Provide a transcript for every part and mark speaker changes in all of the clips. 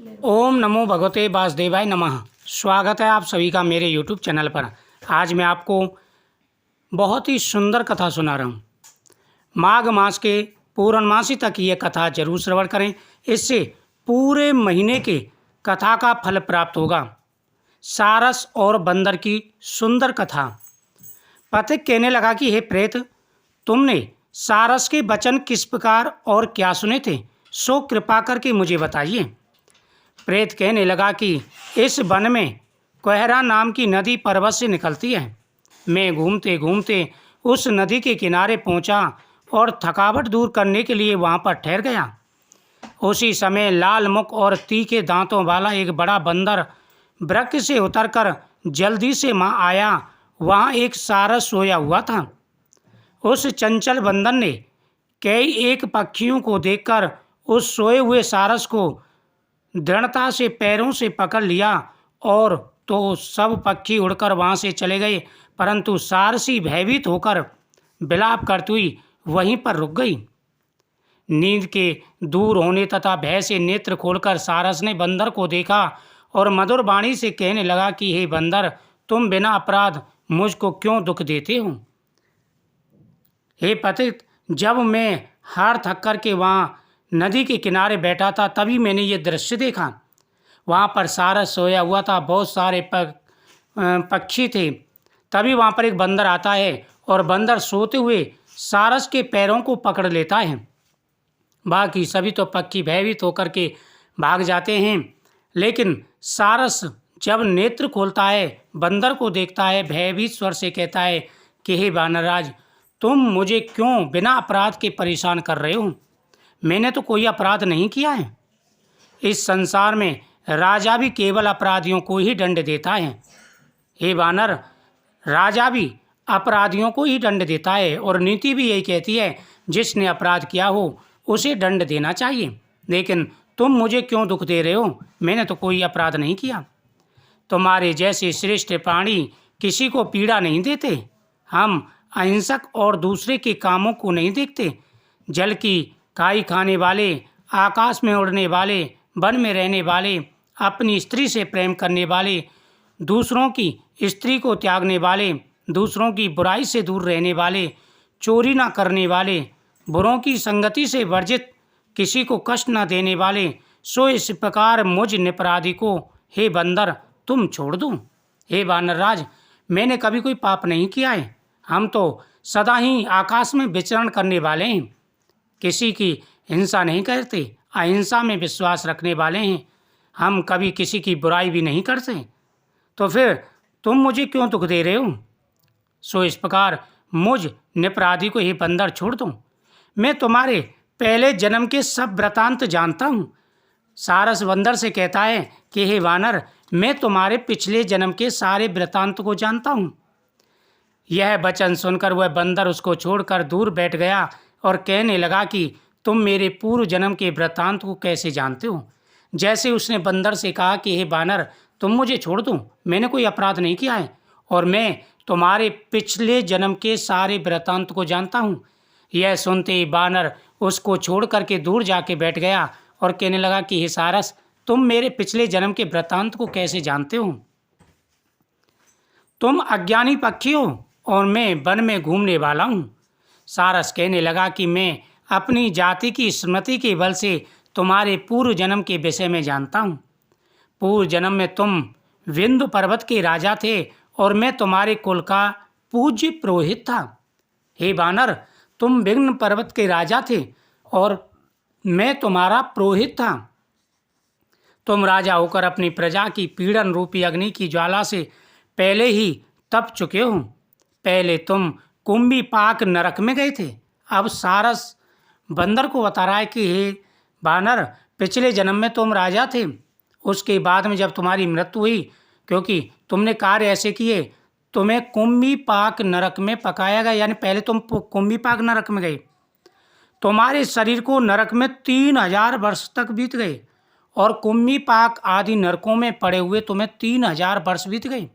Speaker 1: ओम नमो भगवते वासुदेवाय नमः। स्वागत है आप सभी का मेरे यूट्यूब चैनल पर। आज मैं आपको बहुत ही सुंदर कथा सुना रहा हूँ। माघ मास के पूर्णमासी तक ये कथा जरूर श्रवण करें, इससे पूरे महीने के कथा का फल प्राप्त होगा। सारस और बंदर की सुंदर कथा। पथिक कहने लगा कि हे प्रेत, तुमने सारस के वचन किस प्रकार और क्या सुने थे, सो कृपा करके मुझे बताइए। प्रेत कहने लगा कि इस वन में कोहरा नाम की नदी पर्वत से निकलती है। मैं घूमते घूमते उस नदी के किनारे पहुंचा और थकावट दूर करने के लिए वहां पर ठहर गया। उसी समय लाल मुख और तीखे दांतों वाला एक बड़ा बंदर वृक्ष से उतरकर जल्दी से वहां आया। वहां एक सारस सोया हुआ था। उस चंचल बंदर ने कई एक पक्षियों को देखकर उस सोए हुए सारस को दृढ़ता से पैरों से पकड़ लिया और तो सब पक्षी उड़कर वहां से चले गए, परंतु सारसी भयभीत होकर विलाप करती हुई वहीं पर रुक गई। नींद के दूर होने तथा भय से नेत्र खोलकर सारस ने बंदर को देखा और मधुर वाणी से कहने लगा कि हे बंदर, तुम बिना अपराध मुझको क्यों दुख देते हो। हे पतित, जब मैं हार थक कर के वहाँ नदी के किनारे बैठा था तभी मैंने ये दृश्य देखा। वहाँ पर सारस सोया हुआ था, बहुत सारे पक्षी थे। तभी वहाँ पर एक बंदर आता है और बंदर सोते हुए सारस के पैरों को पकड़ लेता है। बाकी सभी तो पक्षी भयभीत होकर के भाग जाते हैं, लेकिन सारस जब नेत्र खोलता है, बंदर को देखता है, भयभीत स्वर से कहता है कि हे वानरराज, तुम मुझे क्यों बिना अपराध के परेशान कर रहे हो। मैंने तो कोई अपराध नहीं किया है। इस संसार में राजा भी केवल अपराधियों को ही दंड देता है। हे वानर, राजा भी अपराधियों को ही दंड देता है और नीति भी यही कहती है जिसने अपराध किया हो उसे दंड देना चाहिए। लेकिन तुम मुझे क्यों दुख दे रहे हो, मैंने तो कोई अपराध नहीं किया। तुम्हारे जैसे श्रेष्ठ प्राणी किसी को पीड़ा नहीं देते। हम अहिंसक और दूसरे के कामों को नहीं देखते। जल की काई खाने वाले, आकाश में उड़ने वाले, वन में रहने वाले, अपनी स्त्री से प्रेम करने वाले, दूसरों की स्त्री को त्यागने वाले, दूसरों की बुराई से दूर रहने वाले, चोरी ना करने वाले, बुरों की संगति से वर्जित, किसी को कष्ट न देने वाले, सो इस प्रकार मुझ निपराधी को हे बंदर तुम छोड़ दो। हे वानरराज, मैंने कभी कोई पाप नहीं किया है। हम तो सदा ही आकाश में विचरण करने वाले हैं। किसी की हिंसा नहीं करते, अहिंसा में विश्वास रखने वाले हैं। हम कभी किसी की बुराई भी नहीं करते। तो फिर तुम मुझे क्यों दुख दे रहे हो। सो इस प्रकार मुझ निपराधी को हे बंदर छोड़ दो। मैं तुम्हारे पहले जन्म के सब वृतांत जानता हूँ। सारस बंदर से कहता है कि हे वानर, मैं तुम्हारे पिछले जन्म के सारे वृतांत को जानता हूँ। यह वचन सुनकर वह बंदर उसको छोड़कर दूर बैठ गया और कहने लगा कि तुम मेरे पूर्व जन्म के वृत्तांत को कैसे जानते हो। जैसे उसने बंदर से कहा कि हे बानर, तुम मुझे छोड़ दो, मैंने कोई अपराध नहीं किया है और मैं तुम्हारे पिछले जन्म के सारे वृत्तांत को जानता हूँ। यह सुनते ही बानर उसको छोड़ करके दूर जाके बैठ गया और कहने लगा कि हे सारस, तुम मेरे पिछले जन्म के वृत्तांत को कैसे जानते हो। तुम अज्ञानी पक्षी हो और मैं वन में घूमने वाला हूँ। सारस कहने लगा कि मैं अपनी जाति की स्मृति के बल से तुम्हारे पूर्व जन्म के विषय में जानता हूँ। पूर्व जन्म में तुम विंध्य पर्वत के राजा थे और मैं तुम्हारे कुल का पूज्य पुरोहित था। हे वानर, तुम विंध्य पर्वत के राजा थे और मैं तुम्हारा पुरोहित था। तुम राजा होकर अपनी प्रजा की पीड़न रूपी अग्नि की ज्वाला से पहले ही तप चुके हो। पहले तुम कुंभी पाक नरक में गए थे। अब सारस बंदर को बता रहा है कि हे वानर, पिछले जन्म में तुम राजा थे। उसके बाद में जब तुम्हारी मृत्यु हुई, क्योंकि तुमने कार्य ऐसे किए, तुम्हें कुंभी पाक नरक में पकाया गया। यानी पहले तुम कुंभी पाक नरक में गए। तुम्हारे शरीर को नरक में 3000 वर्ष तक बीत गए और कुंभी पाक आदि नरकों में पड़े हुए तुम्हें 3000 वर्ष बीत गए।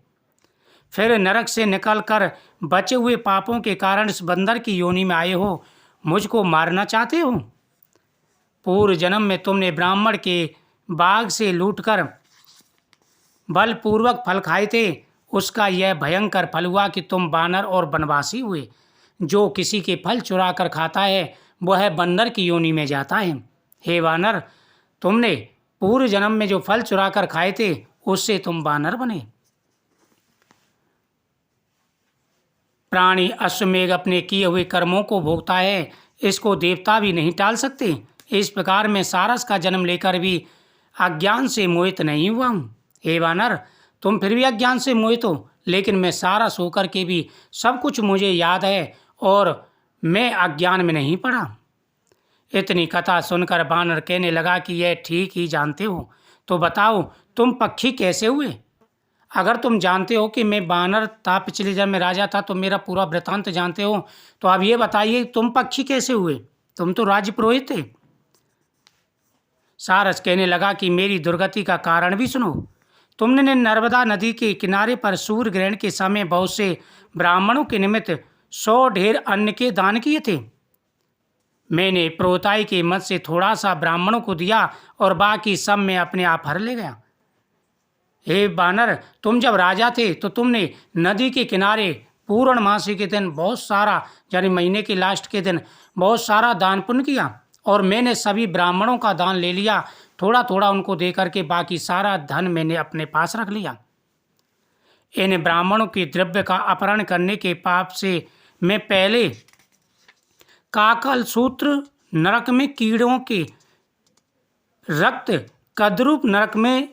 Speaker 1: फिर नरक से निकलकर बचे हुए पापों के कारण इस बंदर की योनि में आए हो। मुझको मारना चाहते हो। पूर्व जन्म में तुमने ब्राह्मण के बाग से लूटकर बलपूर्वक फल खाए थे, उसका यह भयंकर फल हुआ कि तुम बानर और वनवासी हुए। जो किसी के फल चुरा कर खाता है वह बंदर की योनि में जाता है। हे वानर, तुमने पूर्व जन्म में जो फल चुरा कर खाए थे उससे तुम बानर बने। प्राणी अश्वमेघ अपने किए हुए कर्मों को भोगता है, इसको देवता भी नहीं टाल सकते। इस प्रकार मैं सारस का जन्म लेकर भी अज्ञान से मोहित नहीं हुआ हूँ। हे वानर, तुम फिर भी अज्ञान से मोहित हो, लेकिन मैं सारस होकर के भी सब कुछ मुझे याद है और मैं अज्ञान में नहीं पड़ा। इतनी कथा सुनकर बानर कहने लगा कि यह ठीक ही जानते हो, तो बताओ तुम पक्षी कैसे हुए? अगर तुम जानते हो कि मैं बानर था, पिछले जन्म में राजा था, तो मेरा पूरा वृत्तांत जानते हो, तो अब ये बताइए तुम पक्षी कैसे हुए? तुम तो राज्य पुरोहित थे। सारस कहने लगा कि मेरी दुर्गति का कारण भी सुनो। तुमने नर्मदा नदी के किनारे पर सूर्य ग्रहण के समय बहुत से ब्राह्मणों के निमित्त 100 ढेर अन्न के दान किए थे। मैंने प्रोताई के मत से थोड़ा सा ब्राह्मणों को दिया और बाकी सब मैं अपने आप हर ले गया। हे बानर, तुम जब राजा थे तो तुमने नदी के किनारे पूर्णमासी के दिन बहुत सारा, यानी महीने के लास्ट के दिन बहुत सारा दान पुण्य किया, और मैंने सभी ब्राह्मणों का दान ले लिया। थोड़ा थोड़ा उनको दे करके बाकी सारा धन मैंने अपने पास रख लिया। इन ब्राह्मणों के द्रव्य का अपहरण करने के पाप से मैं पहले काकल सूत्र नरक में कीड़ों के रक्त कद्रूप नरक में,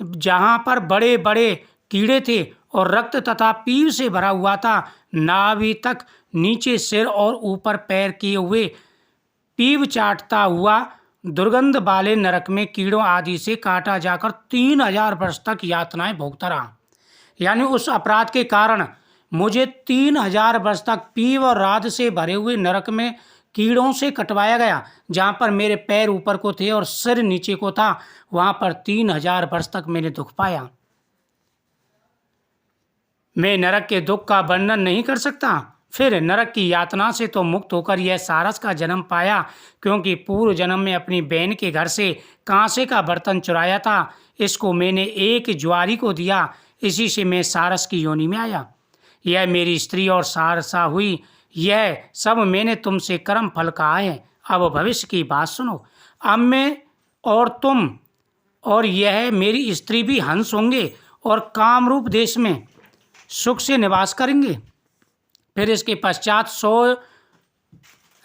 Speaker 1: जहाँ पर बड़े बड़े कीड़े थे और रक्त तथा पीव से भरा हुआ था, नाभि तक नीचे सिर और ऊपर पैर किए हुए पीव चाटता हुआ दुर्गंध वाले नरक में कीड़ों आदि से काटा जाकर 3000 वर्ष तक यातनाएं भोगता रहा। यानी उस अपराध के कारण मुझे 3000 वर्ष तक पीव और राध से भरे हुए नरक में कीड़ों से कटवाया गया। जहाँ पर मेरे पैर ऊपर को थे और सिर नीचे को था, वहाँ पर 3000 वर्ष तक मैंने दुख पाया। मैं नरक के दुख का वर्णन नहीं कर सकता। फिर नरक की यातना से तो मुक्त होकर यह सारस का जन्म पाया, क्योंकि पूर्व जन्म में अपनी बहन के घर से कांसे का बर्तन चुराया था। इसको मैंने एक ज्वारी को दिया, इसी से मैं सारस की योनि में आया। यह मेरी स्त्री और सारसा हुई। यह सब मैंने तुमसे कर्म फल कहा है। अब भविष्य की बात सुनो। अब मैं और तुम और यह मेरी स्त्री भी हंस होंगे और कामरूप देश में सुख से निवास करेंगे। फिर इसके पश्चात 100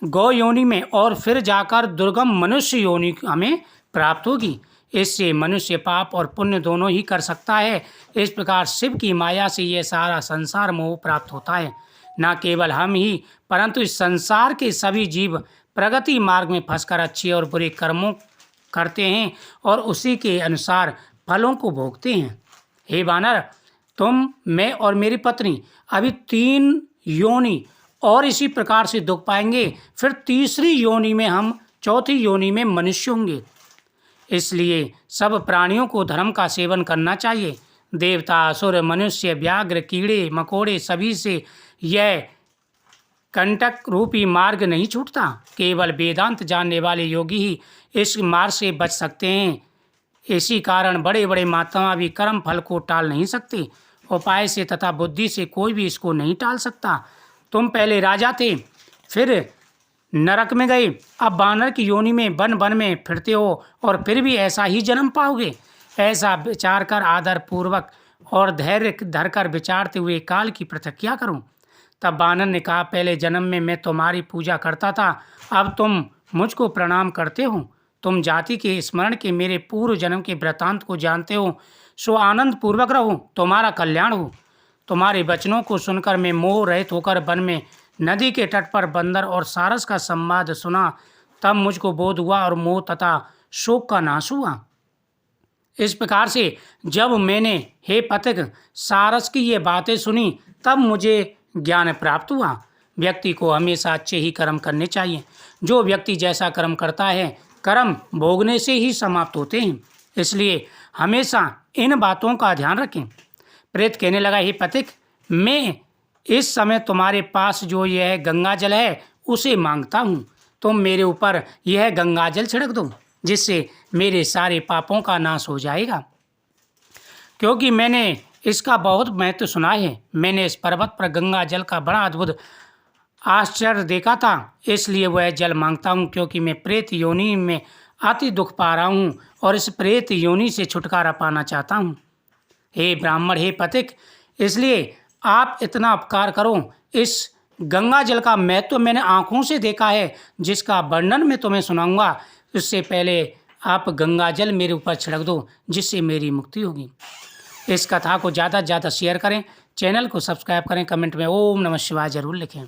Speaker 1: गौ योनि में और फिर जाकर दुर्गम मनुष्य योनि हमें प्राप्त होगी। इससे मनुष्य पाप और पुण्य दोनों ही कर सकता है। इस प्रकार शिव की माया से यह सारा संसार मोह प्राप्त होता है। न केवल हम ही, परंतु इस संसार के सभी जीव प्रगति मार्ग में फंसकर अच्छे और बुरे कर्मों करते हैं और उसी के अनुसार फलों को भोगते हैं। हे वानर, तुम, मैं और मेरी पत्नी अभी 3 योनि और इसी प्रकार से दुख पाएंगे। फिर तीसरी योनि में हम, चौथी योनि में मनुष्य होंगे। इसलिए सब प्राणियों को धर्म का सेवन करना चाहिए। देवता, असुर, मनुष्य, व्याघ्र, कीड़े मकोड़े सभी से यह कंटक रूपी मार्ग नहीं छूटता। केवल वेदांत जानने वाले योगी ही इस मार्ग से बच सकते हैं। इसी कारण बड़े बड़े महात्मा भी कर्म फल को टाल नहीं सकते। उपाय से तथा बुद्धि से कोई भी इसको नहीं टाल सकता। तुम पहले राजा थे, फिर नरक में गए, अब बानर की योनि में वन वन में फिरते हो और फिर भी ऐसा ही जन्म पाओगे। ऐसा विचार कर आदर पूर्वक और धैर्य धरकर विचारते हुए काल की प्रतिज्ञा करूं। तब बानर ने कहा, पहले जन्म में मैं तुम्हारी पूजा करता था, अब तुम मुझको प्रणाम करते हो। तुम जाति के स्मरण के मेरे पूर्व जन्म के वृत्तांत को जानते हो, सो आनंद पूर्वक रहो, तुम्हारा कल्याण हो। तुम्हारे वचनों को सुनकर मैं मोह रहित होकर वन में नदी के तट पर बंदर और सारस का संवाद सुना। तब मुझको बोध हुआ और मोह तथा शोक का नाश हुआ। इस प्रकार से जब मैंने, हे पथिक, सारस की ये बातें सुनी, तब मुझे ज्ञान प्राप्त हुआ। व्यक्ति को हमेशा अच्छे ही कर्म करने चाहिए। जो व्यक्ति जैसा कर्म करता है, कर्म भोगने से ही समाप्त होते हैं। इसलिए हमेशा इन बातों का ध्यान रखें। प्रेत कहने लगा, हे पथिक, मैं इस समय तुम्हारे पास जो यह गंगा जल है उसे मांगता हूँ। तुम मेरे ऊपर यह गंगा जल छिड़क दो। जिससे मेरे सारे पापों का नाश हो जाएगा। क्योंकि मैंने इसका बहुत महत्व सुना है। मैंने इस पर्वत पर गंगा जल का बड़ा अद्भुत आश्चर्य देखा था, इसलिए वह जल मांगता हूँ, क्योंकि मैं प्रेत योनि में अति दुख पा रहा हूँ और इस प्रेत योनि से छुटकारा पाना चाहता हूँ। हे ब्राह्मण, हे पथिक, इसलिए आप इतना उपकार करो। इस गंगा जल का महत्व मैंने आँखों से देखा है, जिसका वर्णन मैं तुम्हें सुनाऊंगा। उससे पहले आप गंगा जल मेरे ऊपर छिड़क दो, जिससे मेरी मुक्ति होगी। इस कथा को ज़्यादा से ज़्यादा शेयर करें, चैनल को सब्सक्राइब करें, कमेंट में ओम नमः शिवाय जरूर लिखें।